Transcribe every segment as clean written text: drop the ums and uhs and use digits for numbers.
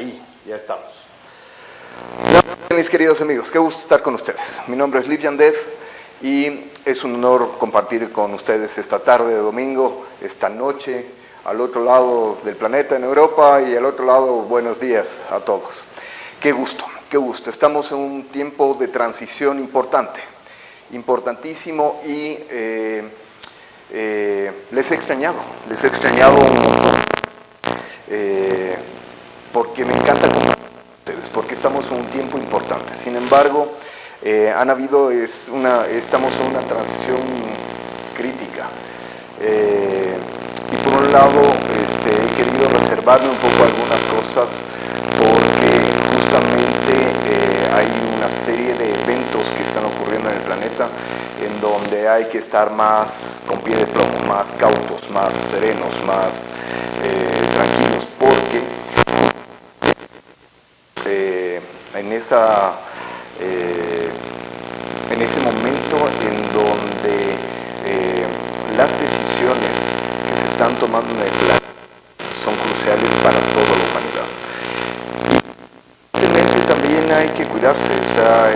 Ahí, ya estamos. Mis queridos amigos, qué gusto estar con ustedes. Mi nombre es Liv Yandev y es un honor compartir con ustedes esta tarde de domingo, esta noche, al otro lado del planeta en Europa y al otro lado, buenos días a todos. Qué gusto, qué gusto. Estamos en un tiempo de transición importante, importantísimo y les he extrañado un montón. Porque me encanta compartir con ustedes, porque estamos en un tiempo importante. Sin embargo, estamos en una transición crítica. Y por un lado, he querido reservarme un poco algunas cosas porque justamente hay una serie de eventos que están ocurriendo en el planeta en donde hay que estar más con pie de plomo, más cautos, más serenos, más tranquilos, porque en ese momento en donde las decisiones que se están tomando en el planeta son cruciales para toda la humanidad. Y evidentemente también hay que cuidarse, o sea,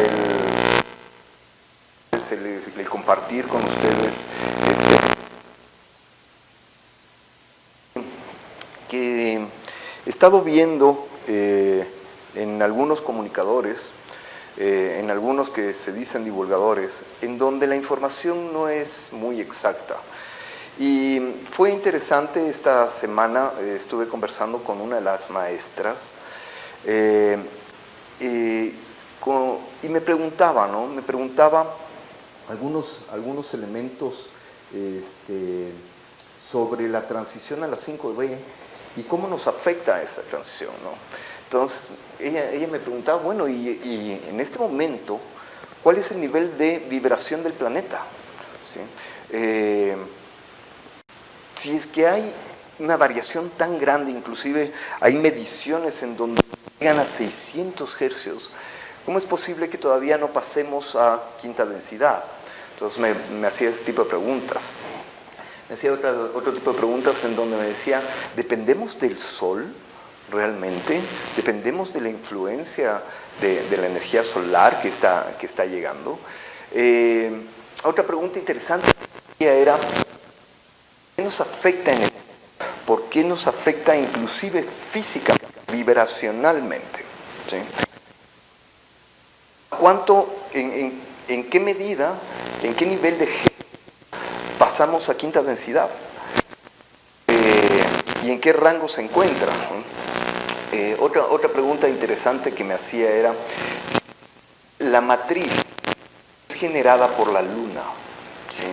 el compartir con ustedes que he estado viendo en algunos comunicadores, en algunos que se dicen divulgadores, en donde la información no es muy exacta. Y fue interesante esta semana, estuve conversando con una de las maestras y me preguntaba, ¿no? Me preguntaba algunos elementos sobre la transición a la 5D y cómo nos afecta esa transición, ¿no? Entonces, ella me preguntaba, bueno, y en este momento, ¿cuál es el nivel de vibración del planeta? ¿Sí? Si es que hay una variación tan grande, inclusive hay mediciones en donde llegan a 600 hercios, ¿cómo es posible que todavía no pasemos a quinta densidad? Entonces me hacía ese tipo de preguntas. Me hacía otro tipo de preguntas en donde me decía, ¿dependemos del Sol realmente? ¿Dependemos de la influencia de la energía solar que está llegando? Otra pregunta interesante era, ¿qué nos afecta en el mundo? ¿Por qué nos afecta inclusive físicamente, vibracionalmente? ¿Sí? ¿En qué medida, en qué nivel de pasamos a quinta densidad? ¿Y en qué rango se encuentra? Otra pregunta interesante que me hacía era, ¿la matriz es generada por la Luna? ¿Sí?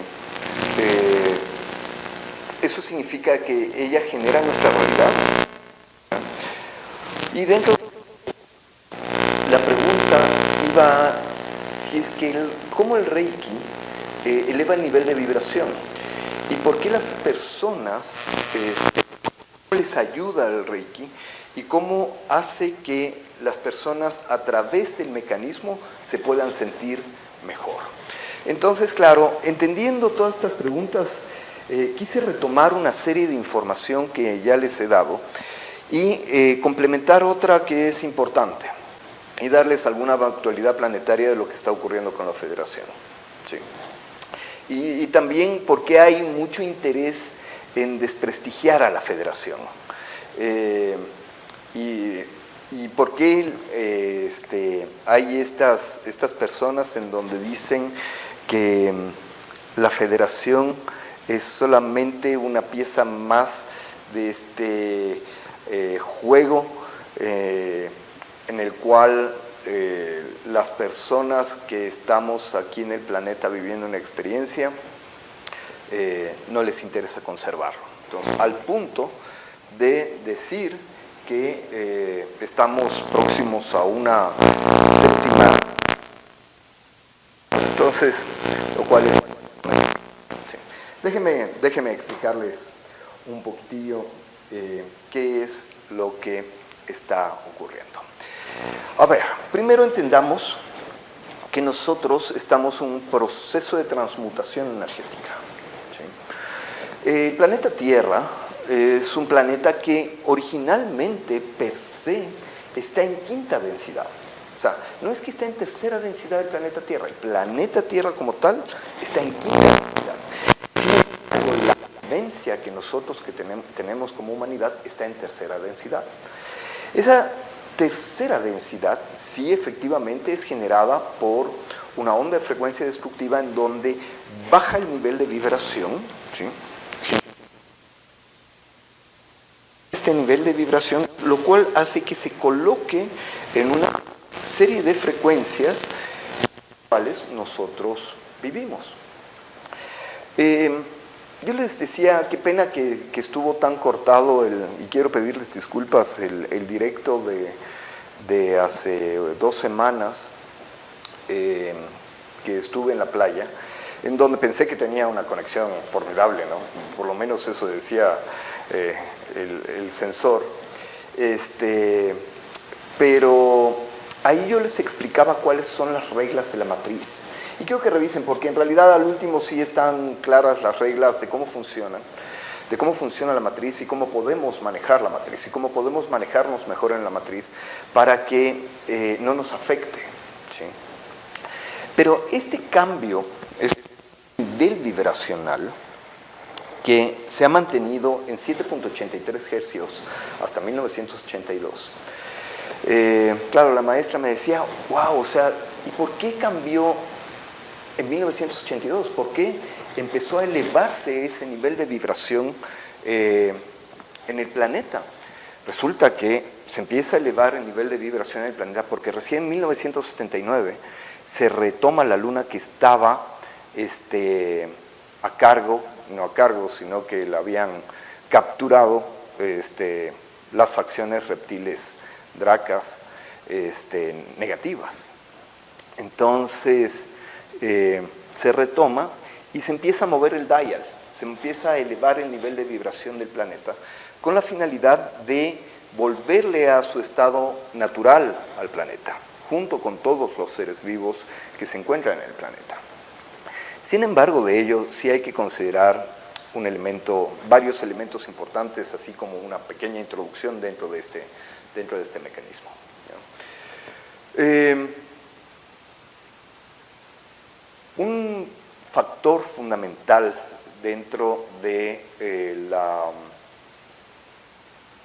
¿Eso significa que ella genera nuestra realidad? Y dentro de la pregunta iba, si es que ¿cómo el Reiki eleva el nivel de vibración? ¿Y por qué las personas, cómo les ayuda el Reiki? ¿Y cómo hace que las personas a través del mecanismo se puedan sentir mejor? Entonces, claro, entendiendo todas estas preguntas, quise retomar una serie de información que ya les he dado y complementar otra que es importante y darles alguna actualidad planetaria de lo que está ocurriendo con la Federación. Sí. Y también porque hay mucho interés en desprestigiar a la Federación. Y por qué hay estas personas en donde dicen que la Federación es solamente una pieza más de este juego en el cual las personas que estamos aquí en el planeta viviendo una experiencia no les interesa conservarlo. Entonces, al punto de decir que estamos próximos a una séptima. Entonces, lo cual es... Sí. Déjenme explicarles un poquitillo qué es lo que está ocurriendo. A ver, primero entendamos que nosotros estamos en un proceso de transmutación energética. ¿Sí? El planeta Tierra es un planeta que originalmente, per se, está en quinta densidad. O sea, no es que está en tercera densidad del planeta Tierra, el planeta Tierra como tal está en quinta densidad. Sin embargo, la vivencia que nosotros tenemos como humanidad está en tercera densidad. Esa tercera densidad sí efectivamente es generada por una onda de frecuencia destructiva en donde baja el nivel de vibración, ¿sí? Este nivel de vibración, lo cual hace que se coloque en una serie de frecuencias en las cuales nosotros vivimos. Yo les decía, qué pena que estuvo tan cortado, y quiero pedirles disculpas, el directo de hace 2 semanas, que estuve en la playa, en donde pensé que tenía una conexión formidable, ¿no? Por lo menos eso decía el sensor. Pero ahí yo les explicaba cuáles son las reglas de la matriz. Y quiero que revisen, porque en realidad al último sí están claras las reglas de cómo funcionan, de cómo funciona la matriz y cómo podemos manejar la matriz y cómo podemos manejarnos mejor en la matriz para que no nos afecte, ¿sí? Pero este cambio, este nivel vibracional, que se ha mantenido en 7.83 Hz hasta 1982. Claro, la maestra me decía, wow, o sea, ¿y por qué cambió en 1982? ¿Por qué empezó a elevarse ese nivel de vibración en el planeta? Resulta que se empieza a elevar el nivel de vibración en el planeta porque recién en 1979 se retoma la Luna que estaba a cargo, no a cargo, sino que la habían capturado las facciones reptiles dracas negativas. Entonces se retoma y se empieza a mover el dial, se empieza a elevar el nivel de vibración del planeta con la finalidad de volverle a su estado natural al planeta, junto con todos los seres vivos que se encuentran en el planeta. Sin embargo, de ello sí hay que considerar varios elementos importantes, así como una pequeña introducción dentro de este mecanismo. Un factor fundamental dentro de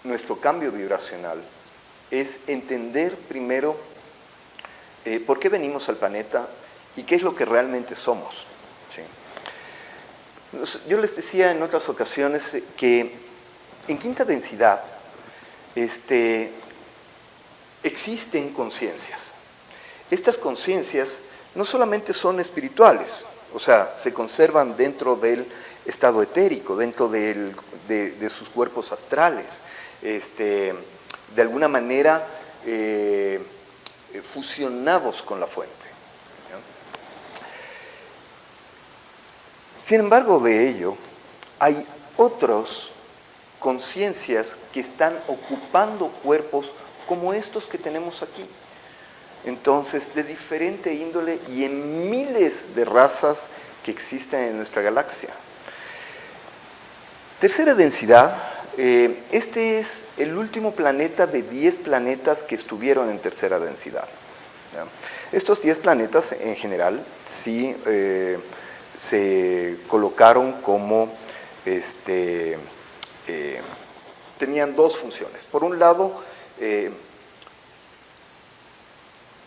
nuestro cambio vibracional es entender primero por qué venimos al planeta y qué es lo que realmente somos. ¿Sí? Yo les decía en otras ocasiones que en quinta densidad existen conciencias. Estas conciencias no solamente son espirituales, o sea, se conservan dentro del estado etérico, dentro de sus cuerpos astrales, de alguna manera fusionados con la fuente. Sin embargo, de ello, hay otras conciencias que están ocupando cuerpos como estos que tenemos aquí. Entonces, de diferente índole y en miles de razas que existen en nuestra galaxia. Tercera densidad, este es el último planeta de 10 planetas que estuvieron en tercera densidad. ¿Ya? Estos 10 planetas, en general, sí se colocaron como, tenían 2 funciones. Por un lado,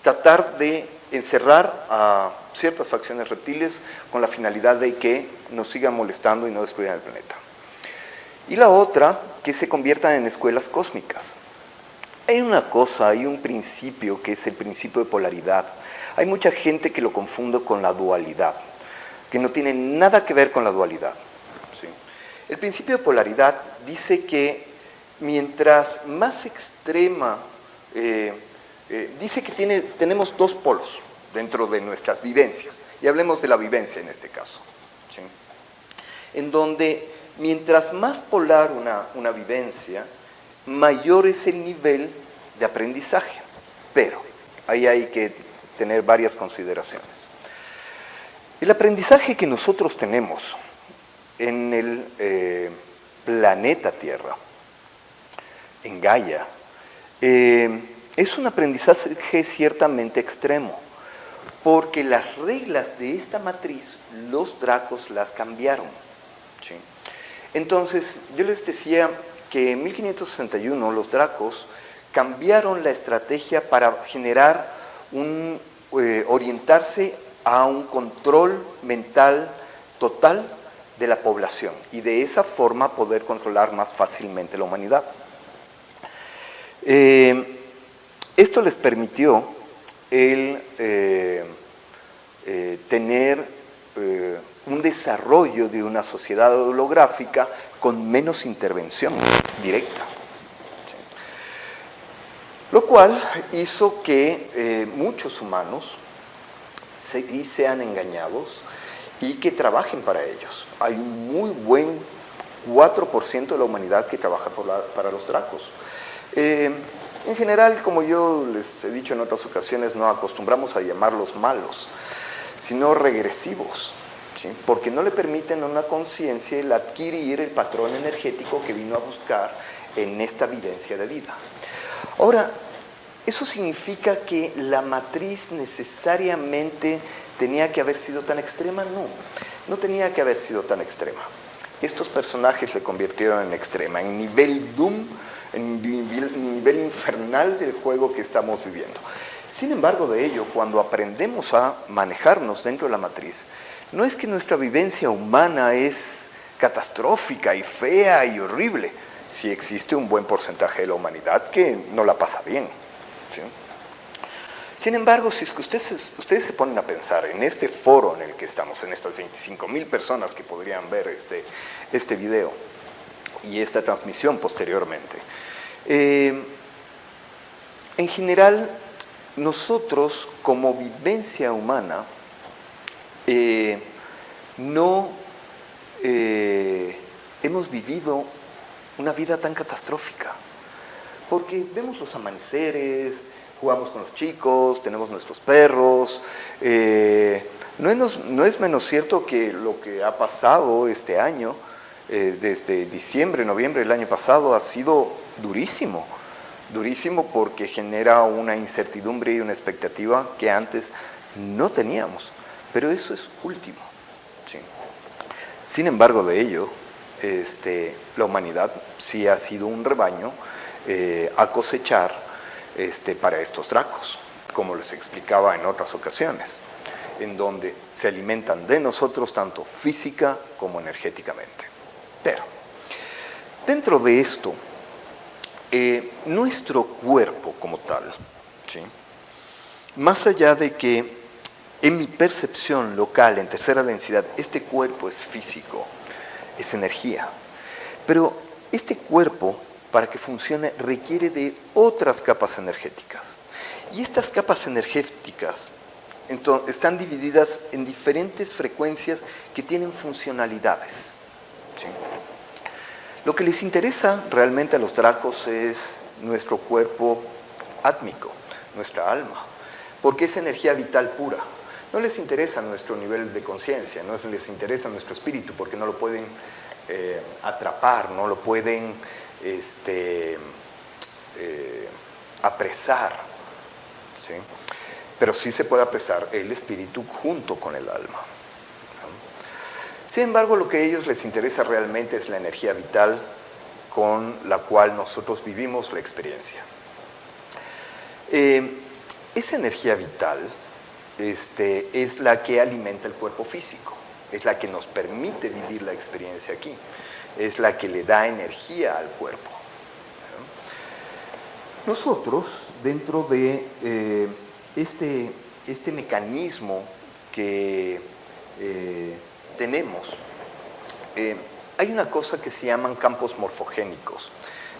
tratar de encerrar a ciertas facciones reptiles con la finalidad de que nos sigan molestando y no destruyan el planeta. Y la otra, que se conviertan en escuelas cósmicas. Hay un principio que es el principio de polaridad. Hay mucha gente que lo confunde con la dualidad, que no tiene nada que ver con la dualidad. ¿Sí? El principio de polaridad dice que mientras más extrema, dice que tenemos 2 polos dentro de nuestras vivencias, y hablemos de la vivencia en este caso, ¿sí? En donde mientras más polar una vivencia, mayor es el nivel de aprendizaje, pero ahí hay que tener varias consideraciones. El aprendizaje que nosotros tenemos en el planeta Tierra, en Gaia, es un aprendizaje ciertamente extremo, porque las reglas de esta matriz los dracos las cambiaron, ¿sí? Entonces, yo les decía que en 1561 los dracos cambiaron la estrategia para generar orientarse a un control mental total de la población y de esa forma poder controlar más fácilmente la humanidad. Esto les permitió tener un desarrollo de una sociedad holográfica con menos intervención directa, ¿sí? Lo cual hizo que muchos humanos sean engañados y que trabajen para ellos. Hay un muy buen 4% de la humanidad que trabaja para los dracos. En general, como yo les he dicho en otras ocasiones, no acostumbramos a llamarlos malos, sino regresivos, ¿sí? Porque no le permiten a una conciencia el adquirir el patrón energético que vino a buscar en esta vivencia de vida. Ahora, ¿eso significa que la matriz necesariamente tenía que haber sido tan extrema? No, no tenía que haber sido tan extrema. Estos personajes le convirtieron en extrema, en nivel Doom, en nivel infernal del juego que estamos viviendo. Sin embargo, de ello, cuando aprendemos a manejarnos dentro de la matriz, no es que nuestra vivencia humana es catastrófica y fea y horrible. Sí existe un buen porcentaje de la humanidad que no la pasa bien, ¿sí? Sin embargo, si es que ustedes se ponen a pensar en este foro en el que estamos, en estas 25,000 personas que podrían ver este video y esta transmisión posteriormente, en general, nosotros como vivencia humana no hemos vivido una vida tan catastrófica, porque vemos los amaneceres, jugamos con los chicos, tenemos nuestros perros. No es menos cierto que lo que ha pasado este año, desde diciembre, noviembre del año pasado, ha sido durísimo. Durísimo porque genera una incertidumbre y una expectativa que antes no teníamos. Pero eso es último, ¿sí? Sin embargo, de ello, la humanidad sí ha sido un rebaño a cosechar para estos dracos, como les explicaba en otras ocasiones, en donde se alimentan de nosotros tanto física como energéticamente. Pero, dentro de esto, nuestro cuerpo como tal, ¿sí? Más allá de que en mi percepción local, en tercera densidad, este cuerpo es físico, es energía, pero este cuerpo, para que funcione, requiere de otras capas energéticas. Y estas capas energéticas están divididas en diferentes frecuencias que tienen funcionalidades, ¿sí? Lo que les interesa realmente a los dracos es nuestro cuerpo átmico, nuestra alma, porque es energía vital pura. No les interesa nuestro nivel de conciencia, no les interesa nuestro espíritu, porque no lo pueden atrapar, no lo pueden apresar, ¿sí? Pero sí se puede apresar el espíritu junto con el alma, ¿no? Sin embargo, lo que a ellos les interesa realmente es la energía vital con la cual nosotros vivimos la experiencia. Esa energía vital es la que alimenta el cuerpo físico, es la que nos permite vivir la experiencia aquí, es la que le da energía al cuerpo. Nosotros, dentro de este mecanismo que tenemos, hay una cosa que se llaman campos morfogénicos.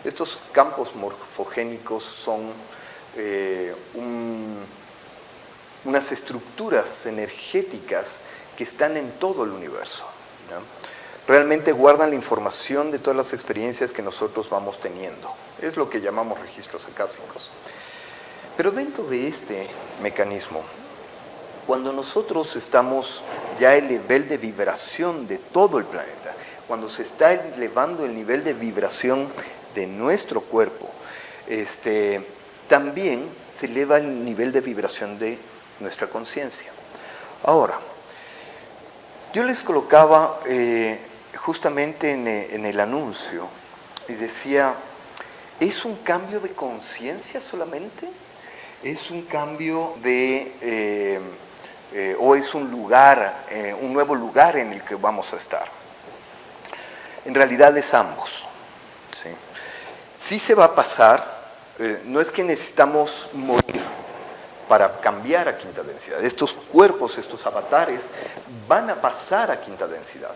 Estos campos morfogénicos son unas estructuras energéticas que están en todo el universo, ¿no? Realmente guardan la información de todas las experiencias que nosotros vamos teniendo. Es lo que llamamos registros acásicos. Pero dentro de este mecanismo, cuando nosotros estamos ya el nivel de vibración de todo el planeta, cuando se está elevando el nivel de vibración de nuestro cuerpo, también se eleva el nivel de vibración de nuestra conciencia. Ahora, yo les colocaba justamente en el anuncio y decía, ¿es un cambio de conciencia solamente? ¿Es un cambio de, o es un lugar, un nuevo lugar en el que vamos a estar? En realidad es ambos. ¿Sí? Sí se va a pasar, no es que necesitamos morir para cambiar a quinta densidad. Estos cuerpos, estos avatares, van a pasar a quinta densidad.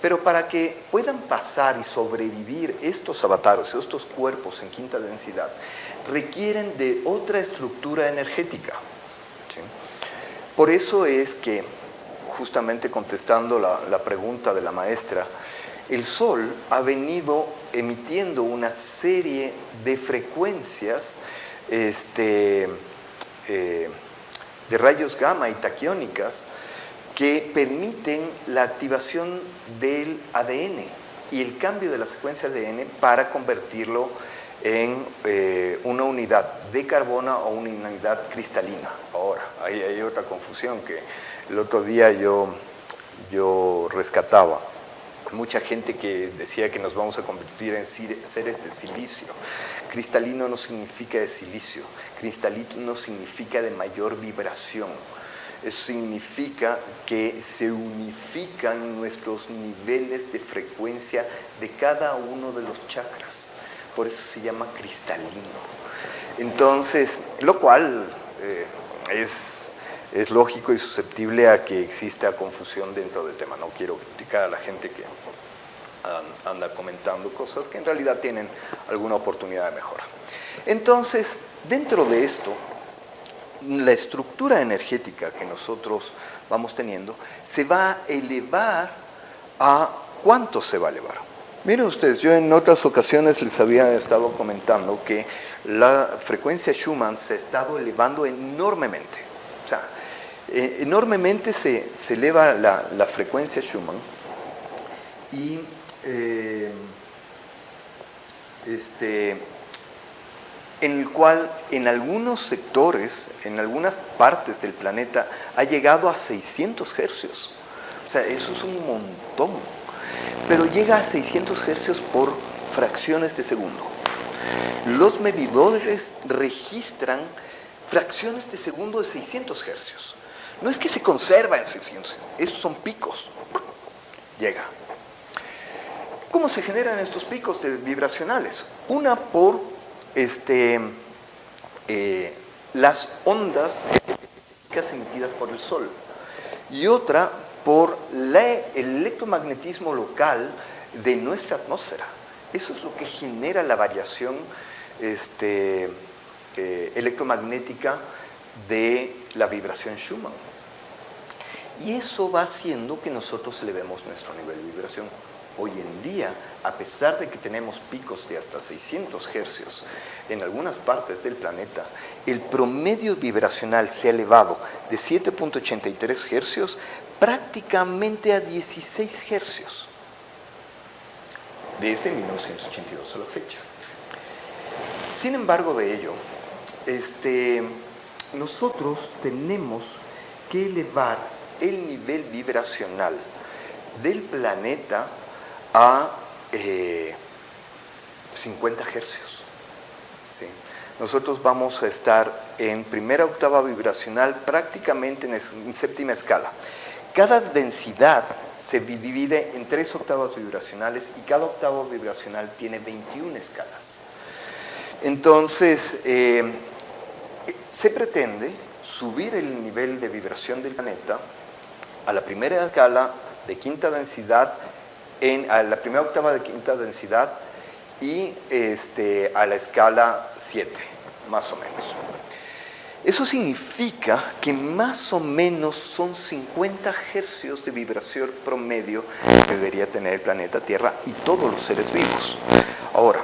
Pero para que puedan pasar y sobrevivir estos avatares, estos cuerpos en quinta densidad, requieren de otra estructura energética. ¿Sí? Por eso es que, justamente contestando la pregunta de la maestra, el Sol ha venido emitiendo una serie de frecuencias de rayos gamma y taquiónicas que permiten la activación del ADN y el cambio de la secuencia ADN para convertirlo en una unidad de carbono o una unidad cristalina. Ahora, ahí hay otra confusión que el otro día yo rescataba. Mucha gente que decía que nos vamos a convertir en seres de silicio. Cristalino no significa de silicio, cristalino significa de mayor vibración. Eso significa que se unifican nuestros niveles de frecuencia de cada uno de los chakras. Por eso se llama cristalino. Entonces, lo cual es lógico y susceptible a que exista confusión dentro del tema. No quiero criticar a la gente que anda comentando cosas que en realidad tienen alguna oportunidad de mejora. Entonces, dentro de esto, la estructura energética que nosotros vamos teniendo se va a elevar a ¿cuánto se va a elevar? Miren ustedes, yo en otras ocasiones les había estado comentando que la frecuencia Schumann se ha estado elevando enormemente. O sea, enormemente se eleva la frecuencia Schumann y en el cual en algunos sectores, en algunas partes del planeta, ha llegado a 600 hercios. O sea, eso es un montón. Pero llega a 600 hercios por fracciones de segundo. Los medidores registran fracciones de segundo de 600 hercios. No es que se conserva en 600, esos son picos. Llega. ¿Cómo se generan estos picos vibracionales? Una por las ondas emitidas por el Sol y otra por el electromagnetismo local de nuestra atmósfera. Eso es lo que genera la variación electromagnética de la vibración Schumann. Y eso va haciendo que nosotros elevemos nuestro nivel de vibración. Hoy en día, a pesar de que tenemos picos de hasta 600 hercios en algunas partes del planeta, el promedio vibracional se ha elevado de 7.83 hercios prácticamente a 16 hercios desde 1982 a la fecha. Sin embargo de ello, nosotros tenemos que elevar el nivel vibracional del planeta a 50 hercios. ¿Sí? Nosotros vamos a estar en primera octava vibracional prácticamente en séptima escala. Cada densidad se divide en 3 octavas vibracionales y cada octava vibracional tiene 21 escalas. Entonces, se pretende subir el nivel de vibración del planeta a la primera escala de quinta densidad, a la primera octava de quinta densidad y a la escala 7, más o menos. Eso significa que más o menos son 50 hercios de vibración promedio que debería tener el planeta Tierra y todos los seres vivos. Ahora,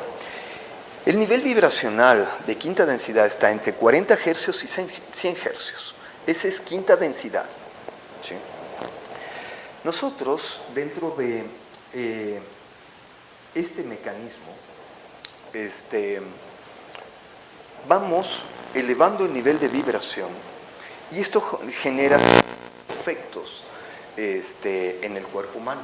el nivel vibracional de quinta densidad está entre 40 hercios y 100 hercios. Esa es quinta densidad. ¿Sí? Nosotros, dentro de este mecanismo, vamos elevando el nivel de vibración y esto genera efectos en el cuerpo humano.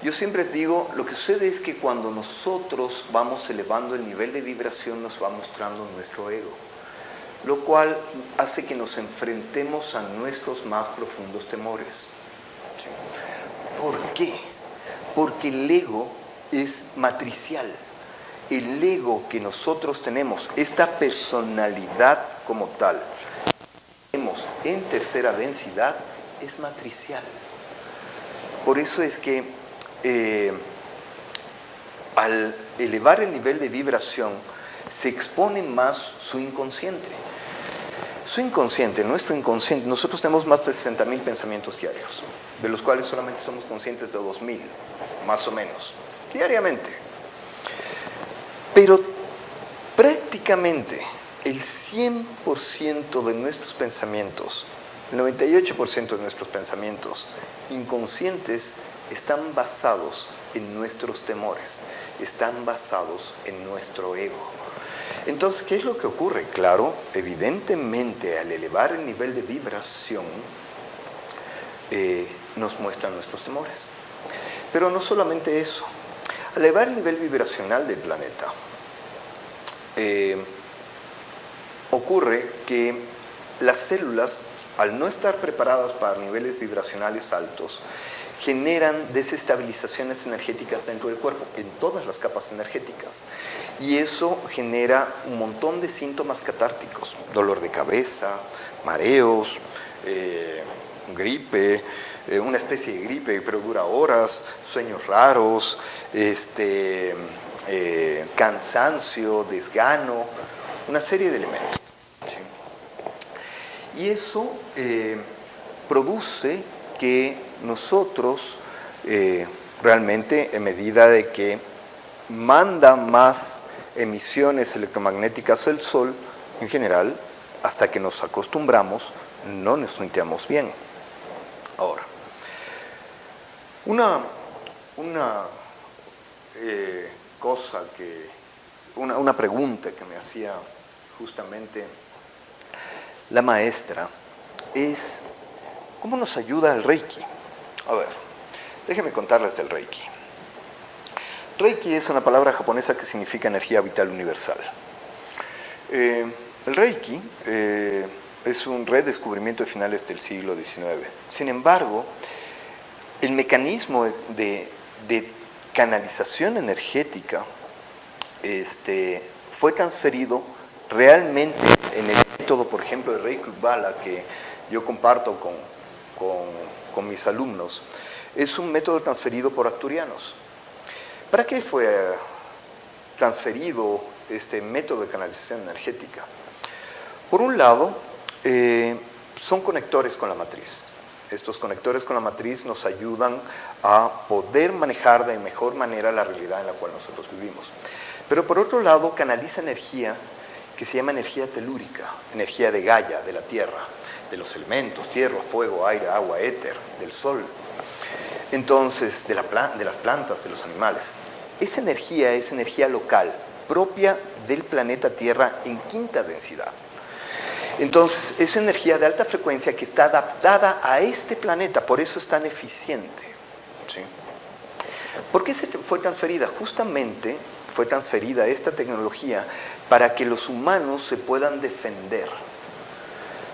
Yo siempre digo, lo que sucede es que cuando nosotros vamos elevando el nivel de vibración nos va mostrando nuestro ego, lo cual hace que nos enfrentemos a nuestros más profundos temores. ¿Sí? ¿Por qué? Porque el ego es matricial. El ego que nosotros tenemos, esta personalidad como tal, tenemos en tercera densidad, es matricial. Por eso es que al elevar el nivel de vibración, se expone más su inconsciente. Su inconsciente, nuestro inconsciente, nosotros tenemos más de 60.000 pensamientos diarios, de los cuales solamente somos conscientes de 2.000, más o menos, diariamente. Pero prácticamente el 100% de nuestros pensamientos, el 98% de nuestros pensamientos inconscientes están basados en nuestros temores, están basados en nuestro ego. Entonces, ¿qué es lo que ocurre? Claro, evidentemente al elevar el nivel de vibración, nos muestran nuestros temores. Pero no solamente eso, al elevar el nivel vibracional del planeta, ocurre que las células, al no estar preparadas para niveles vibracionales altos, generan desestabilizaciones energéticas dentro del cuerpo, en todas las capas energéticas. Y eso genera un montón de síntomas catárticos, dolor de cabeza, mareos, gripe, una especie de gripe pero dura horas, sueños raros, cansancio, desgano, una serie de elementos. ¿Sí? Y eso produce que nosotros realmente, en medida de que manda más emisiones electromagnéticas el Sol, en general, hasta que nos acostumbramos, no nos sentimos bien. Ahora, una pregunta que me hacía justamente la maestra es, ¿cómo nos ayuda el Reiki? A ver, déjenme contarles del Reiki. Reiki es una palabra japonesa que significa energía vital universal. El Reiki es un redescubrimiento de finales del siglo XIX. Sin embargo, el mecanismo de canalización energética fue transferido realmente en el método, por ejemplo, de Reiki Bala, que yo comparto con mis alumnos. Es un método transferido por arcturianos. ¿Para qué fue transferido este método de canalización energética? Por un lado, son conectores con la matriz. Estos conectores con la matriz nos ayudan a poder manejar de mejor manera la realidad en la cual nosotros vivimos. Pero por otro lado, canaliza energía que se llama energía telúrica, energía de Gaia, de la Tierra, de los elementos, tierra, fuego, aire, agua, éter, del sol. Entonces, de las plantas, de los animales. Esa energía es energía local, propia del planeta Tierra en quinta densidad. Entonces, es energía de alta frecuencia que está adaptada a este planeta, por eso es tan eficiente. ¿Sí? ¿Por qué fue transferida? Justamente fue transferida esta tecnología para que los humanos se puedan defender,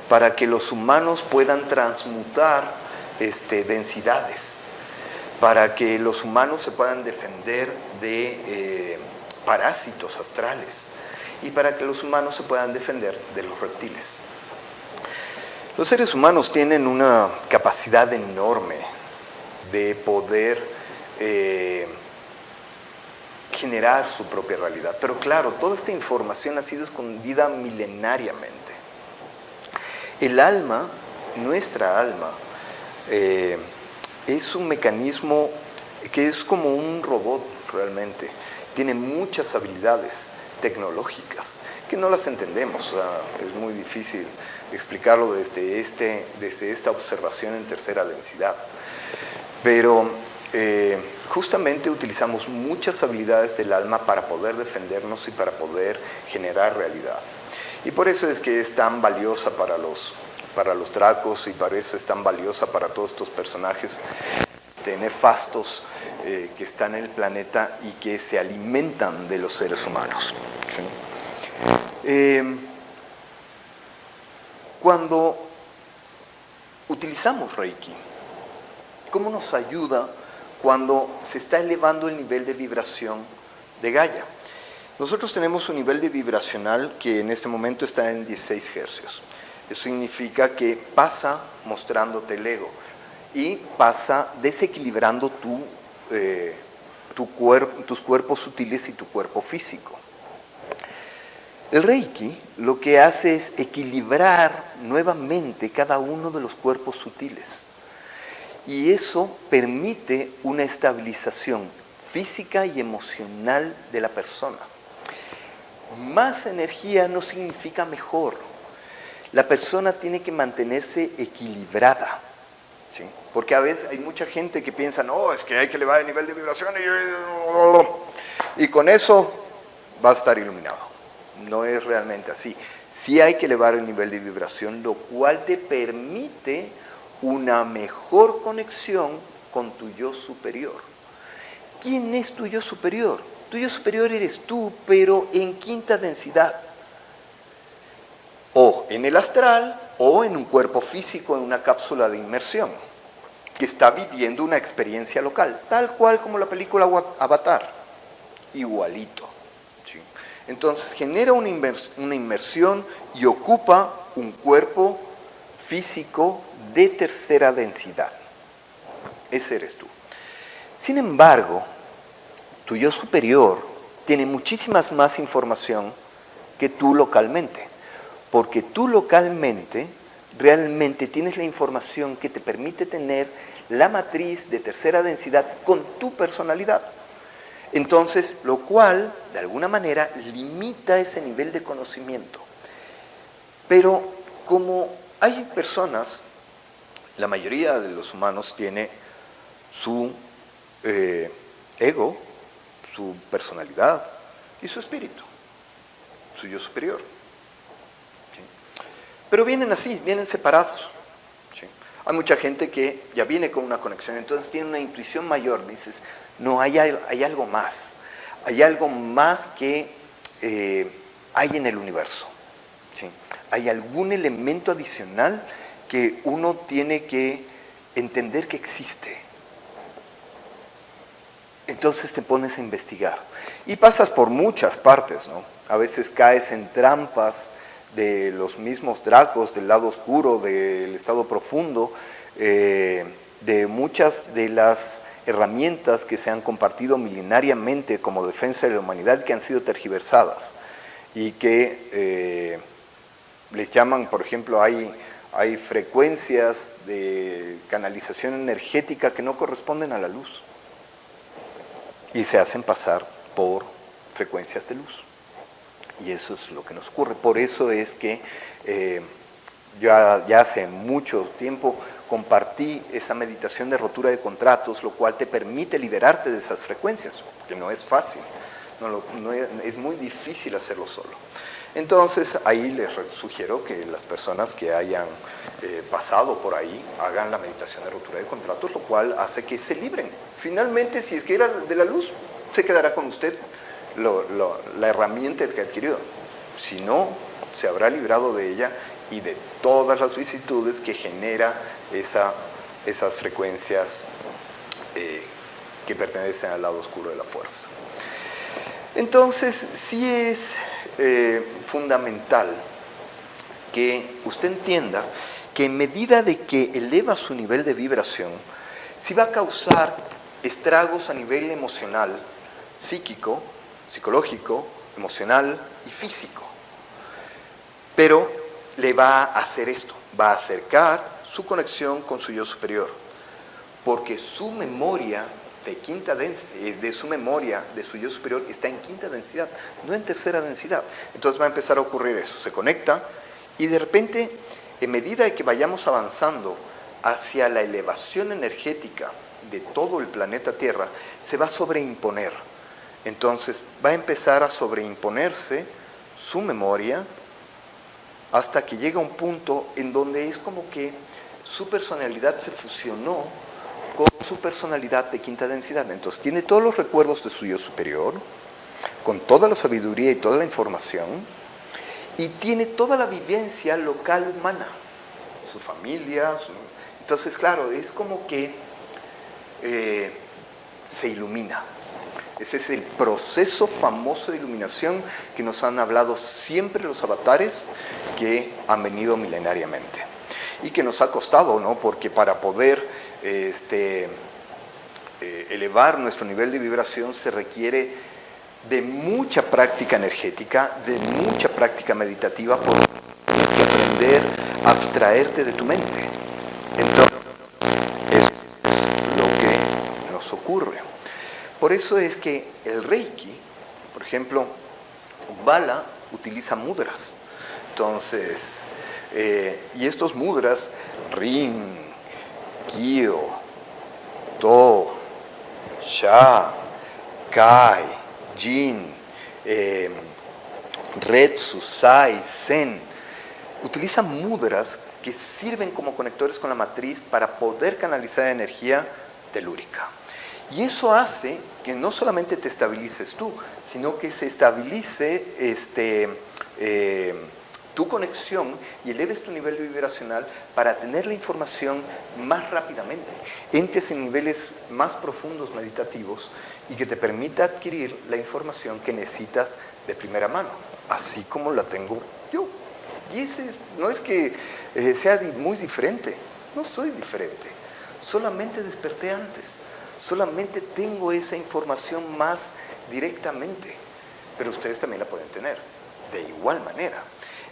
para que los humanos puedan transmutar densidades, para que los humanos se puedan defender de parásitos astrales y para que los humanos se puedan defender de los reptiles. Los seres humanos tienen una capacidad enorme de poder generar su propia realidad, pero claro, toda esta información ha sido escondida milenariamente. El alma, nuestra alma, es un mecanismo que es como un robot realmente. Tiene muchas habilidades tecnológicas que no las entendemos. O sea, es muy difícil explicarlo desde esta observación en tercera densidad. Pero justamente utilizamos muchas habilidades del alma para poder defendernos y para poder generar realidad. Y por eso es que es tan valiosa para los dracos, y para eso es tan valiosa para todos estos personajes nefastos que están en el planeta y que se alimentan de los seres humanos. ¿Sí? Cuando utilizamos Reiki, ¿cómo nos ayuda cuando se está elevando el nivel de vibración de Gaia? Nosotros tenemos un nivel de vibracional que en este momento está en 16 hercios. Eso significa que pasa mostrándote el ego y pasa desequilibrando tus cuerpos sutiles y tu cuerpo físico. El Reiki lo que hace es equilibrar nuevamente cada uno de los cuerpos sutiles. Y eso permite una estabilización física y emocional de la persona. Más energía no significa mejor. La persona tiene que mantenerse equilibrada. ¿Sí? Porque a veces hay mucha gente que piensa, no, es que hay que elevar el nivel de vibración y con eso va a estar iluminado. No es realmente así. Sí hay que elevar el nivel de vibración, lo cual te permite una mejor conexión con tu yo superior. ¿Quién es tu yo superior? Tu yo superior eres tú, pero en quinta densidad. O en el astral, o en un cuerpo físico, en una cápsula de inmersión, que está viviendo una experiencia local, tal cual como la película Avatar, igualito. ¿Sí? Entonces genera una inmersión y ocupa un cuerpo físico de tercera densidad. Ese eres tú. Sin embargo, tu yo superior tiene muchísimas más información que tú localmente, porque tú localmente realmente tienes la información que te permite tener la matriz de tercera densidad con tu personalidad. Entonces, lo cual, de alguna manera, limita ese nivel de conocimiento. Pero como hay personas, la mayoría de los humanos tiene su ego, su personalidad y su espíritu, su yo superior. ¿Sí? Pero vienen así, vienen separados. ¿Sí? Hay mucha gente que ya viene con una conexión, entonces tiene una intuición mayor. Dices, no, hay algo más. Hay algo más que hay en el universo. ¿Sí? Hay algún elemento adicional que uno tiene que entender que existe. Entonces te pones a investigar y pasas por muchas partes, ¿no? A veces caes en trampas de los mismos dracos, del lado oscuro, del estado profundo, de muchas de las herramientas que se han compartido milenariamente como defensa de la humanidad, que han sido tergiversadas y que les llaman, por ejemplo, hay frecuencias de canalización energética que no corresponden a la luz y se hacen pasar por frecuencias de luz. Y eso es lo que nos ocurre. Por eso es que ya hace mucho tiempo compartí esa meditación de rotura de contratos, lo cual te permite liberarte de esas frecuencias, que no es fácil, es muy difícil hacerlo solo. Entonces ahí les sugiero que las personas que hayan pasado por ahí hagan la meditación de rotura de contratos, lo cual hace que se libren. Finalmente, si es que era de la luz, se quedará con usted la herramienta que ha adquirido. Si no, se habrá librado de ella y de todas las vicisitudes que genera esas frecuencias que pertenecen al lado oscuro de la fuerza. Entonces, sí es fundamental que usted entienda que en medida de que eleva su nivel de vibración, sí va a causar estragos a nivel emocional, psíquico, psicológico, emocional y físico. Pero le va a hacer esto, va a acercar su conexión con su yo superior, porque su memoria de su memoria, de su yo superior, está en quinta densidad, no en tercera densidad. Entonces va a empezar a ocurrir eso, se conecta y de repente, en medida de que vayamos avanzando hacia la elevación energética de todo el planeta Tierra se va a sobreimponer. Entonces va a empezar a sobreimponerse su memoria hasta que llega un punto en donde es como que su personalidad se fusionó con su personalidad de quinta densidad. Entonces tiene todos los recuerdos de su yo superior, con toda la sabiduría y toda la información, y tiene toda la vivencia local humana, su familia. Entonces, claro, es como que se ilumina. Ese es el proceso famoso de iluminación que nos han hablado siempre los avatares que han venido milenariamente. Y que nos ha costado, ¿no? Porque para poder elevar nuestro nivel de vibración se requiere de mucha práctica energética, de mucha práctica meditativa, porque tienes que aprender a abstraerte de tu mente. Entonces, eso es lo que nos ocurre. Por eso es que el Reiki, por ejemplo, Bala utiliza mudras. Entonces, y estos mudras, Rin, Kyo, Do, Sha, Kai, Jin, Retsu, Sai, Zen, utilizan mudras que sirven como conectores con la matriz para poder canalizar energía telúrica. Y eso hace que no solamente te estabilices tú, sino que se estabilice tu conexión y eleves tu nivel vibracional para tener la información más rápidamente. Entres en niveles más profundos meditativos y que te permita adquirir la información que necesitas de primera mano, así como la tengo yo. Y no es que sea muy diferente, no soy diferente, solamente desperté antes. Solamente tengo esa información más directamente, pero ustedes también la pueden tener de igual manera.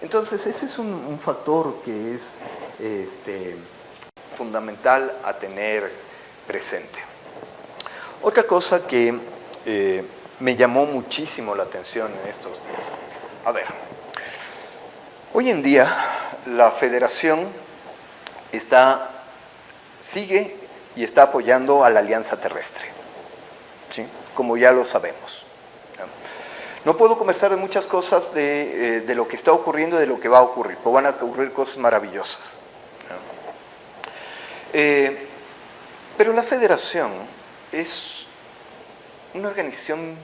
Entonces ese es un factor que es fundamental a tener presente. Otra cosa que me llamó muchísimo la atención en estos días. A ver, hoy en día la federación sigue y está apoyando a la Alianza Terrestre, ¿sí? Como ya lo sabemos. No puedo conversar de muchas cosas de lo que está ocurriendo y de lo que va a ocurrir, pero van a ocurrir cosas maravillosas. Pero la Federación es una organización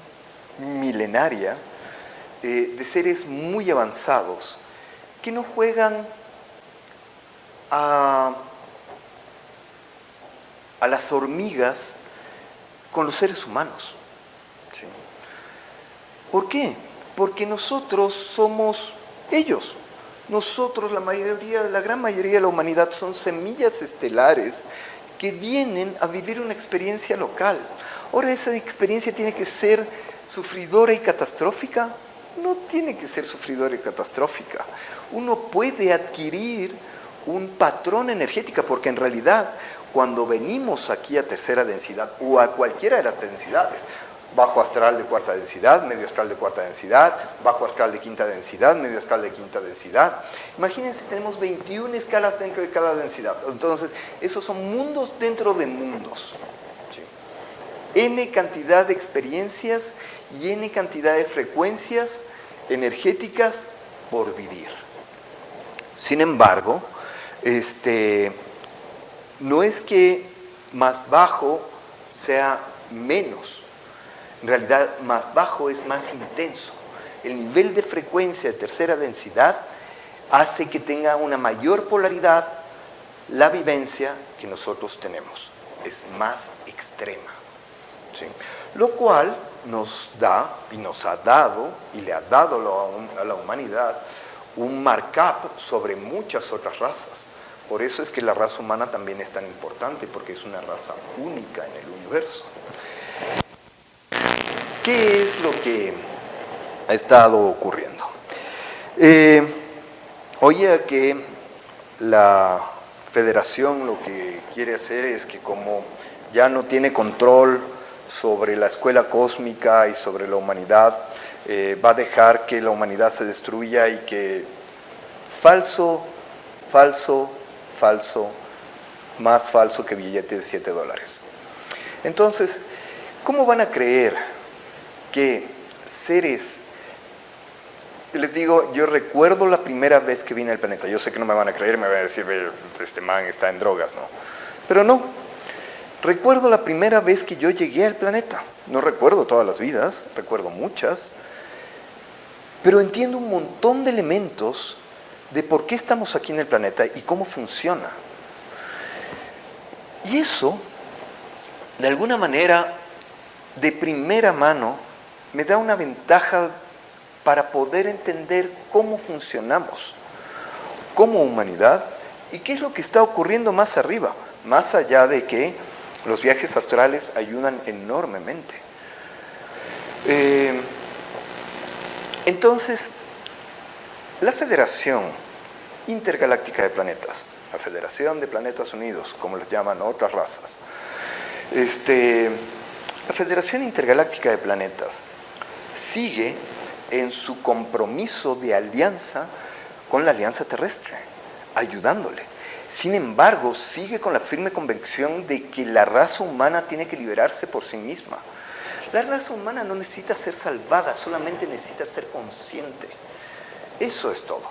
milenaria de seres muy avanzados que no juegan a las hormigas con los seres humanos. ¿Sí? ¿Por qué? Porque nosotros somos ellos. Nosotros, la gran mayoría de la humanidad, son semillas estelares que vienen a vivir una experiencia local. Ahora, ¿esa experiencia tiene que ser sufridora y catastrófica? No tiene que ser sufridora y catastrófica. Uno puede adquirir un patrón energético, porque en realidad, cuando venimos aquí a tercera densidad o a cualquiera de las densidades, bajo astral de cuarta densidad, medio astral de cuarta densidad, bajo astral de quinta densidad, medio astral de quinta densidad. Imagínense, tenemos 21 escalas dentro de cada densidad. Entonces, esos son mundos dentro de mundos. ¿Sí? N cantidad de experiencias y N cantidad de frecuencias energéticas por vivir. Sin embargo, no es que más bajo sea menos. En realidad, más bajo es más intenso. El nivel de frecuencia de tercera densidad hace que tenga una mayor polaridad la vivencia que nosotros tenemos. Es más extrema. ¿Sí? Lo cual nos da y nos ha dado y le ha dado a la humanidad un markup sobre muchas otras razas. Por eso es que la raza humana también es tan importante, porque es una raza única en el universo. ¿Qué es lo que ha estado ocurriendo? Oye, que la Federación lo que quiere hacer es que, como ya no tiene control sobre la escuela cósmica y sobre la humanidad, va a dejar que la humanidad se destruya y que falso, más falso que billete de $7. Entonces, ¿cómo van a creer que seres... Les digo, yo recuerdo la primera vez que vine al planeta. Yo sé que no me van a creer, me van a decir, este man está en drogas, ¿no? Pero no. Recuerdo la primera vez que yo llegué al planeta. No recuerdo todas las vidas, recuerdo muchas. Pero entiendo un montón de elementos de por qué estamos aquí en el planeta y cómo funciona. Y eso, de alguna manera, de primera mano, me da una ventaja para poder entender cómo funcionamos como humanidad y qué es lo que está ocurriendo más arriba, más allá de que los viajes astrales ayudan enormemente. Entonces, la Federación Intergaláctica de Planetas, la Federación de Planetas Unidos, como les llaman otras razas, la Federación Intergaláctica de Planetas sigue en su compromiso de alianza con la alianza terrestre, ayudándole. Sin embargo, sigue con la firme convicción de que la raza humana tiene que liberarse por sí misma. La raza humana no necesita ser salvada, solamente necesita ser consciente. Eso es todo.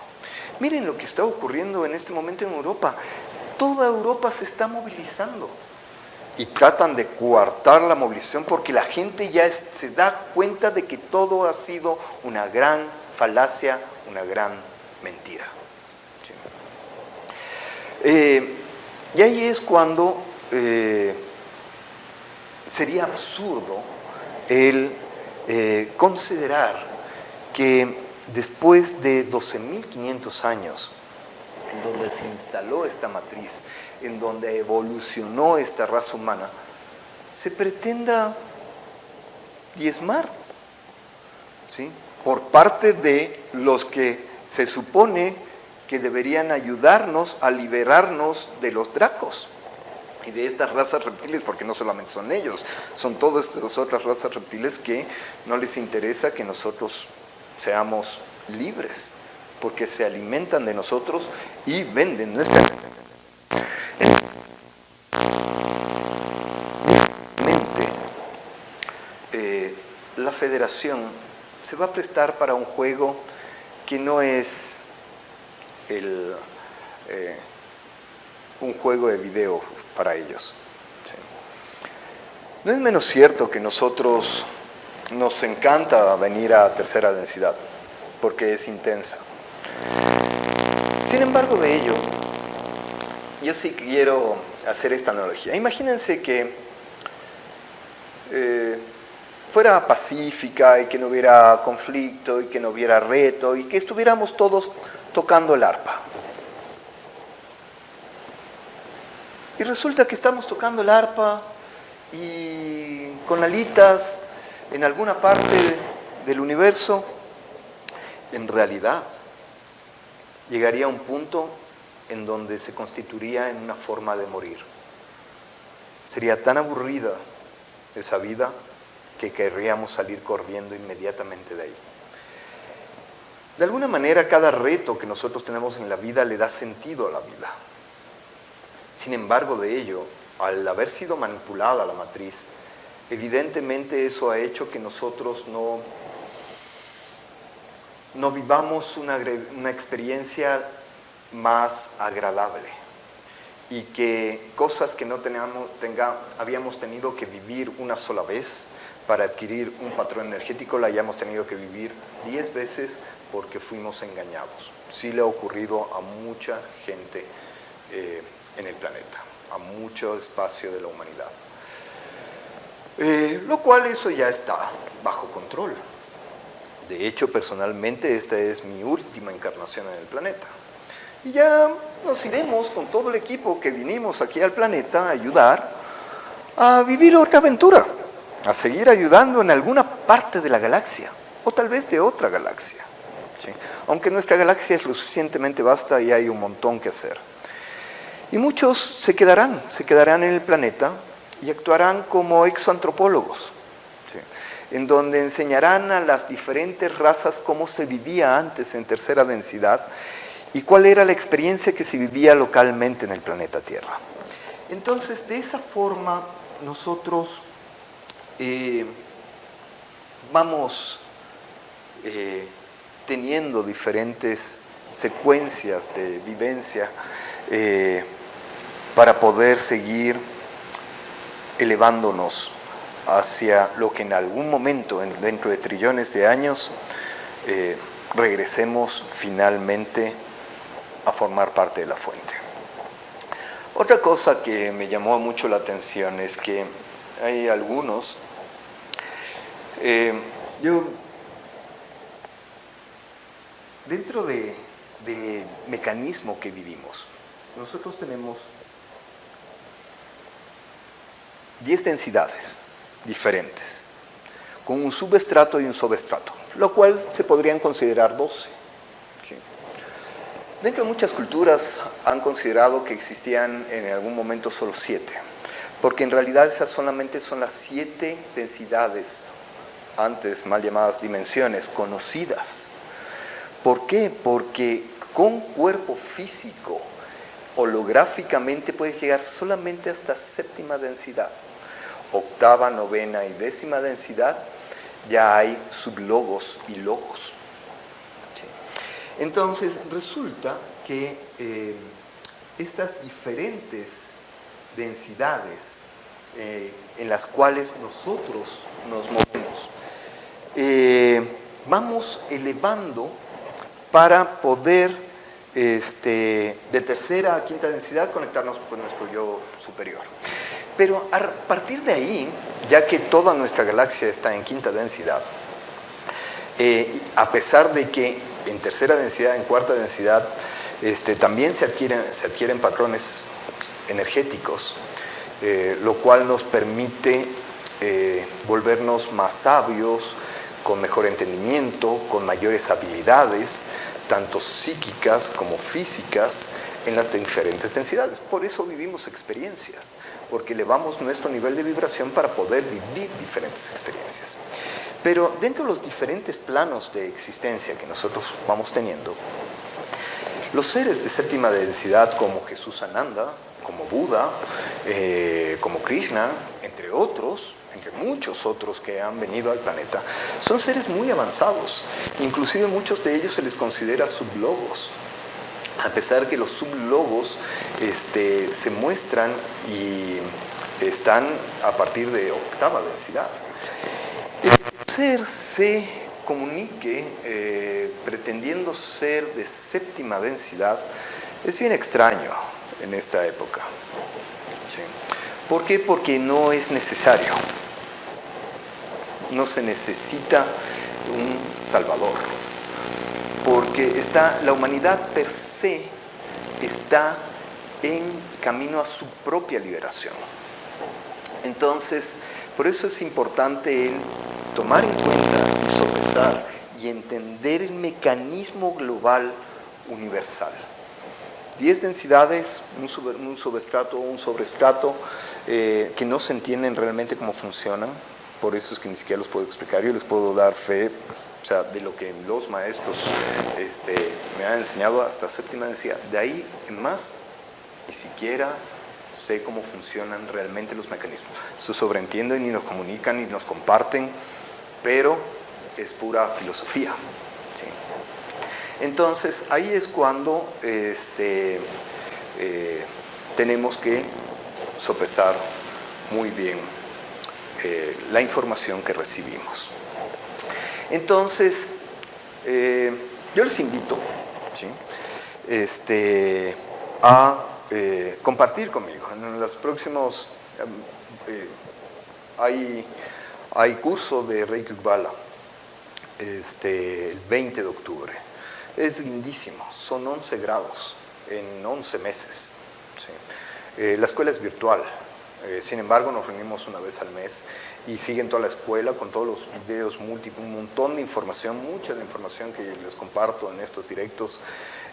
Miren lo que está ocurriendo en este momento en Europa. Toda Europa se está movilizando. Y tratan de coartar la movilización porque la gente ya se da cuenta de que todo ha sido una gran falacia, una gran mentira. ¿Sí? Y ahí es cuando sería absurdo el considerar que después de 12.500 años, en donde se instaló esta matriz, en donde evolucionó esta raza humana, se pretenda diezmar, ¿sí?, por parte de los que se supone que deberían ayudarnos a liberarnos de los dracos y de estas razas reptiles, porque no solamente son ellos, son todas estas otras razas reptiles que no les interesa que nosotros seamos libres, porque se alimentan de nosotros y venden nuestra la Federación se va a prestar para un juego que no es un juego de video para ellos. ¿Sí? No es menos cierto que nosotros nos encanta venir a tercera densidad, porque es intensa. Sin embargo de ello, yo sí quiero hacer esta analogía. Imagínense que fuera pacífica y que no hubiera conflicto y que no hubiera reto y que estuviéramos todos tocando el arpa. Y resulta que estamos tocando el arpa y con alitas en alguna parte del universo. En realidad, llegaría a un punto en donde se constituiría en una forma de morir. Sería tan aburrida esa vida que querríamos salir corriendo inmediatamente de ahí. De alguna manera, cada reto que nosotros tenemos en la vida le da sentido a la vida. Sin embargo, de ello, al haber sido manipulada la matriz, evidentemente eso ha hecho que nosotros no vivamos una experiencia más agradable y que cosas que no habíamos tenido que vivir una sola vez para adquirir un patrón energético, la hayamos tenido que vivir 10 veces porque fuimos engañados. Sí le ha ocurrido a mucha gente en el planeta, a mucho espacio de la humanidad. Lo cual eso ya está bajo control. De hecho, personalmente, esta es mi última encarnación en el planeta. Y ya nos iremos con todo el equipo que vinimos aquí al planeta a ayudar a vivir otra aventura, a seguir ayudando en alguna parte de la galaxia, o tal vez de otra galaxia. ¿Sí? Aunque nuestra galaxia es lo suficientemente vasta y hay un montón que hacer. Y muchos se quedarán en el planeta y actuarán como exoantropólogos, ¿sí?, en donde enseñarán a las diferentes razas cómo se vivía antes en tercera densidad y cuál era la experiencia que se vivía localmente en el planeta Tierra. Entonces, de esa forma nosotros vamos teniendo diferentes secuencias de vivencia para poder seguir elevándonos hacia lo que en algún momento, dentro de trillones de años, regresemos finalmente a formar parte de la fuente. Otra cosa que me llamó mucho la atención es que hay algunos, dentro del mecanismo que vivimos, nosotros tenemos 10 densidades diferentes, con un subestrato y un subestrato, lo cual se podrían considerar 12. ¿Sí? Dentro de muchas culturas han considerado que existían en algún momento solo 7, porque en realidad esas solamente son las 7 densidades, antes mal llamadas dimensiones, conocidas. ¿Por qué? Porque con cuerpo físico, holográficamente puedes llegar solamente hasta 7ª densidad. 8ª, 9ª y 10ª densidad, ya hay sublogos y logos. ¿Sí? Entonces, resulta que estas diferentes densidades en las cuales nosotros nos movemos, vamos elevando para poder, de 3ª a 5ª densidad, conectarnos con nuestro yo superior. Pero a partir de ahí, ya que toda nuestra galaxia está en 5ª densidad, a pesar de que en 3ª densidad, en 4ª densidad, también se adquieren patrones energéticos, lo cual nos permite volvernos más sabios, con mejor entendimiento, con mayores habilidades, tanto psíquicas como físicas, en las diferentes densidades. Por eso vivimos experiencias, porque elevamos nuestro nivel de vibración para poder vivir diferentes experiencias. Pero dentro de los diferentes planos de existencia que nosotros vamos teniendo, los seres de 7ª densidad, como Jesús Ananda, como Buda, como Krishna, entre otros, entre muchos otros que han venido al planeta, son seres muy avanzados. Inclusive muchos de ellos se les considera sublogos, a pesar que los sublogos se muestran y están a partir de 8ª densidad. El ser se comunique pretendiendo ser de 7ª densidad es bien extraño en esta época. ¿Sí? ¿Por qué? Porque no es necesario. No se necesita un salvador. Porque la humanidad per se está en camino a su propia liberación. Entonces, por eso es importante el tomar en cuenta y sopesar y entender el mecanismo global universal. 10 densidades, un subestrato, un sobrestrato, que no se entienden realmente cómo funcionan, por eso es que ni siquiera los puedo explicar. Yo les puedo dar fe, o sea, de lo que los maestros me han enseñado hasta 7ª densidad. De ahí en más, ni siquiera sé cómo funcionan realmente los mecanismos. Se sobreentienden y nos comunican y nos comparten, pero es pura filosofía. ¿Sí? Entonces, ahí es cuando tenemos que sopesar muy bien la información que recibimos. Entonces, yo les invito, ¿sí?, a compartir conmigo. En los próximos, hay curso de Reiki Bala, el 20 de octubre. Es lindísimo, son 11 grados en 11 meses. ¿Sí? La escuela es virtual. Sin embargo, nos reunimos una vez al mes y siguen toda la escuela con todos los videos, un montón de información, mucha de la información que les comparto en estos directos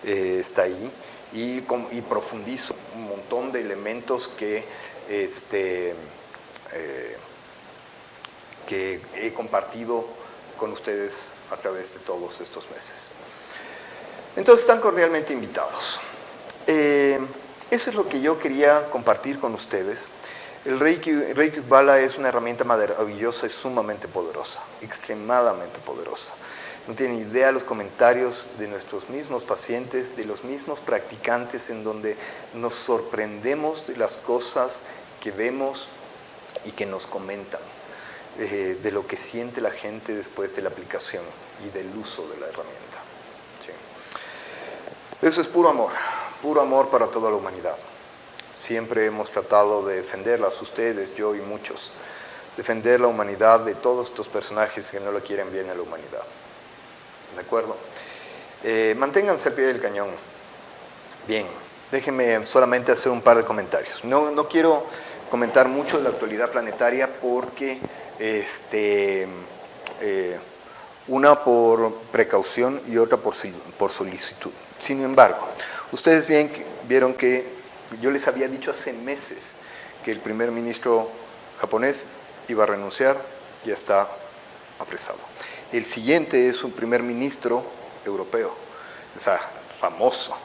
está ahí, y profundizo un montón de elementos que he compartido con ustedes a través de todos estos meses. Entonces, están cordialmente invitados. Eso es lo que yo quería compartir con ustedes. El Reiki Bala es una herramienta maravillosa y sumamente poderosa, extremadamente poderosa. No tienen idea los comentarios de nuestros mismos pacientes, de los mismos practicantes, en donde nos sorprendemos de las cosas que vemos y que nos comentan, de lo que siente la gente después de la aplicación y del uso de la herramienta. Sí. Eso es puro amor para toda la humanidad. Siempre hemos tratado de defenderlas, ustedes, yo y muchos, defender la humanidad de todos estos personajes que no lo quieren bien a la humanidad. ¿De acuerdo? Manténganse al pie del cañón. Bien, déjenme solamente hacer un par de comentarios. No quiero comentar mucho de la actualidad planetaria porque una por precaución y otra por solicitud. Sin embargo, ustedes vieron que yo les había dicho hace meses que el primer ministro japonés iba a renunciar, ya está apresado. El siguiente es un primer ministro europeo, o sea, famoso.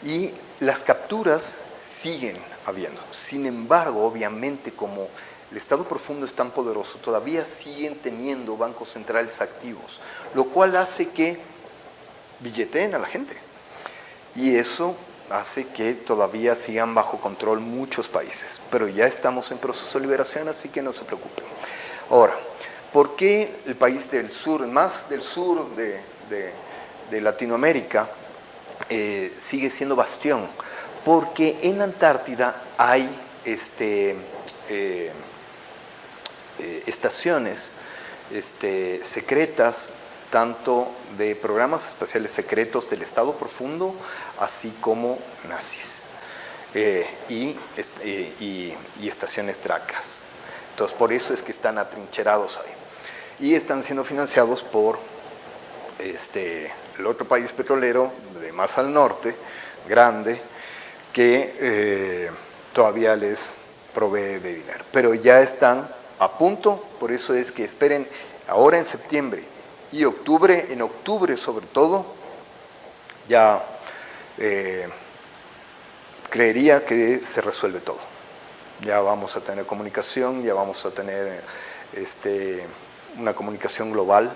Y las capturas siguen habiendo. Sin embargo, obviamente, como el Estado profundo es tan poderoso, todavía siguen teniendo bancos centrales activos, lo cual hace que billeteen a la gente. Y eso hace que todavía sigan bajo control muchos países. Pero ya estamos en proceso de liberación, así que no se preocupen. Ahora, ¿por qué el país del sur, más del sur de Latinoamérica, sigue siendo bastión? Porque en la Antártida hay estaciones secretas, tanto de programas espaciales secretos del Estado profundo, así como nazis, y estaciones dracas. Entonces, por eso es que están atrincherados ahí. Y están siendo financiados por el otro país petrolero, de más al norte, grande, que todavía les provee de dinero. Pero ya están a punto, por eso es que esperen ahora en septiembre y octubre, en octubre sobre todo, ya creería que se resuelve todo. Ya vamos a tener comunicación, ya vamos a tener una comunicación global